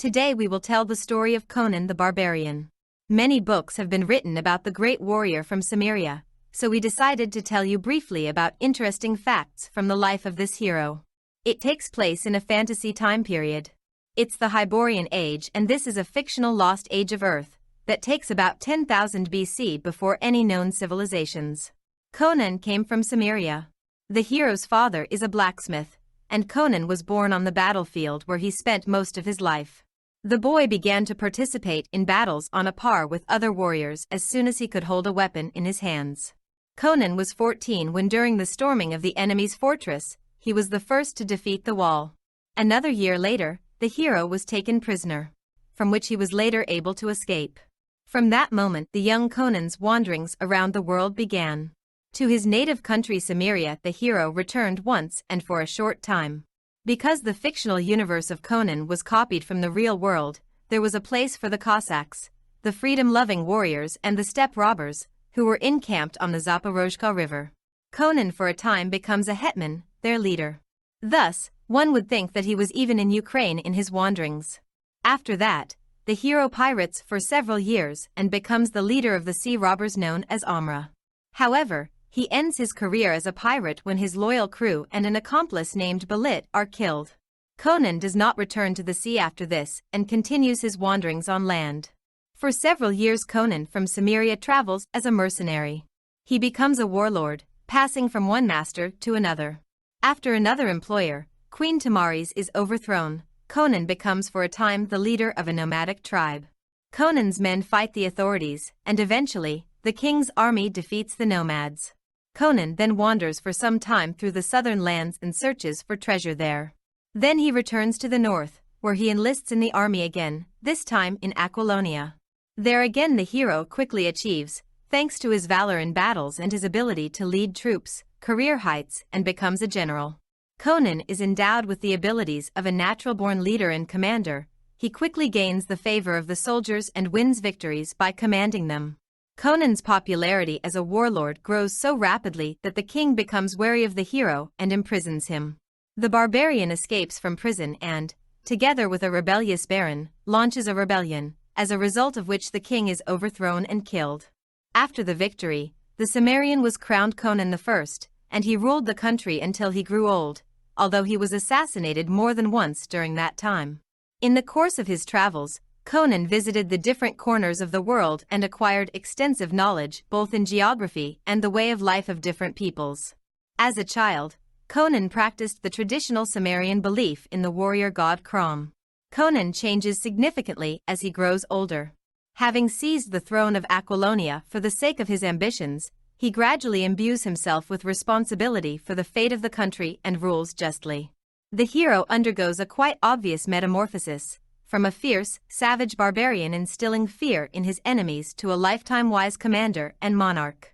Today we will tell the story of Conan the Barbarian. Many books have been written about the great warrior from Cimmeria, so we decided to tell you briefly about interesting facts from the life of this hero. It takes place in a fantasy time period. It's the Hyborian Age, and this is a fictional lost age of Earth that takes about 10,000 BC before any known civilizations. Conan came from Cimmeria. The hero's father is a blacksmith, and Conan was born on the battlefield where he spent most of his life. The boy began to participate in battles on a par with other warriors as soon as he could hold a weapon in his hands. Conan was 14 when, during the storming of the enemy's fortress, he was the first to defeat the wall. Another year later, the hero was taken prisoner, from which he was later able to escape. From that moment, the young Conan's wanderings around the world began. To his native country Cimmeria the hero returned once and for a short time. Because the fictional universe of Conan was copied from the real world, there was a place for the Cossacks, the freedom-loving warriors, and the steppe robbers, who were encamped on the Zaporozhka River. Conan for a time becomes a hetman, their leader. Thus, one would think that he was even in Ukraine in his wanderings. After that, the hero pirates for several years and becomes the leader of the sea robbers known as Amra. However, he ends his career as a pirate when his loyal crew and an accomplice named Belit are killed. Conan does not return to the sea after this and continues his wanderings on land. For several years Conan from Cimmeria travels as a mercenary. He becomes a warlord, passing from one master to another. After another employer, Queen Tamaris, is overthrown, Conan becomes for a time the leader of a nomadic tribe. Conan's men fight the authorities, and eventually, the king's army defeats the nomads. Conan then wanders for some time through the southern lands and searches for treasure there. Then he returns to the north, where he enlists in the army again, this time in Aquilonia. There again the hero quickly achieves, thanks to his valor in battles and his ability to lead troops, career heights, and becomes a general. Conan is endowed with the abilities of a natural-born leader and commander. He quickly gains the favor of the soldiers and wins victories by commanding them. Conan's popularity as a warlord grows so rapidly that the king becomes wary of the hero and imprisons him. The barbarian escapes from prison and, together with a rebellious baron, launches a rebellion, as a result of which the king is overthrown and killed. After the victory, the cimmerian was crowned Conan I, and he ruled the country until he grew old, although he was assassinated more than once during that time. In the course of his travels, Conan visited the different corners of the world and acquired extensive knowledge both in geography and the way of life of different peoples. As a child, Conan practiced the traditional Cimmerian belief in the warrior god Crom. Conan changes significantly as he grows older. Having seized the throne of Aquilonia for the sake of his ambitions, he gradually imbues himself with responsibility for the fate of the country and rules justly. The hero undergoes a quite obvious metamorphosis, from a fierce, savage barbarian instilling fear in his enemies to a lifetime wise commander and monarch.